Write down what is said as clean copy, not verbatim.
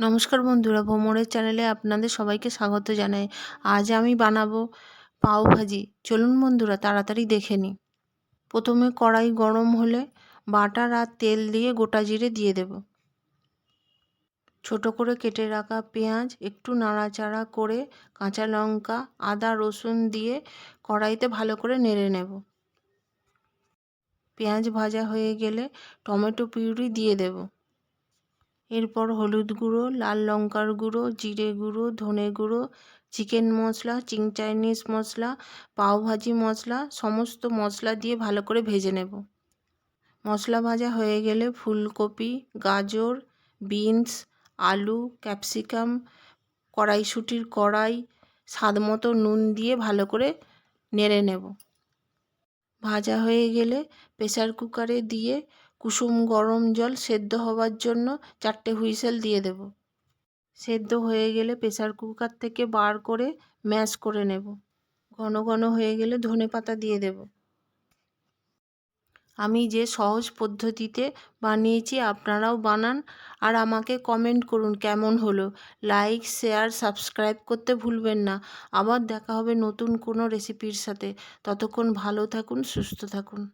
নমস্কার বন্ধুরা, ভ্রমণের চ্যানেলে আপনাদের সবাইকে স্বাগত জানাই। আজ আমি বানাবো পাও ভাজি। চলুন বন্ধুরা তাড়াতাড়ি দেখে নিই। প্রথমে কড়াই গরম হলে বাটার আর তেল দিয়ে গোটা জিরে দিয়ে দেব। ছোট করে কেটে রাখা পেঁয়াজ একটু নাড়াচাড়া করে কাঁচা লঙ্কা আদা রসুন দিয়ে কড়াইতে ভালো করে নেড়ে নেব। পেঁয়াজ ভাজা হয়ে গেলে টমেটো পিউরি দিয়ে দেব। এরপর হলুদ গুঁড়ো, লাল লঙ্কার গুঁড়ো, জিরে গুঁড়ো, ধনে গুঁড়ো, চিকেন মশলা, চিং চাইনিজ মশলা, পাওভাজি মশলা সমস্ত মশলা দিয়ে ভালো করে ভেজে নেব। মশলা ভাজা হয়ে গেলে ফুলকপি, গাজর, বিনস, আলু, ক্যাপসিকাম, কড়াইশুঁটির কড়াই, স্বাদ মতো নুন দিয়ে ভালো করে নেড়ে নেব। ভাজা হয়ে গেলে প্রেসার কুকারে দিয়ে কুসুম গরম জল সেদ্ধ হওয়ার জন্য 4টে হুইসেল দিয়ে দেব। সেদ্ধ হয়ে গেলে প্রেসার কুকার থেকে বার করে ম্যাশ করে নেব। ঘন ঘন হয়ে গেলে ধনেপাতা দিয়ে দেব। আমি যে সহজ পদ্ধতিতে বানিয়েছি আপনারাও বানান আর আমাকে কমেন্ট করুন কেমন হলো। লাইক, শেয়ার, সাবস্ক্রাইব করতে ভুলবেন না। আবার দেখা হবে নতুন কোনো রেসিপির সাথে। ততক্ষণ ভালো থাকুন, সুস্থ থাকুন।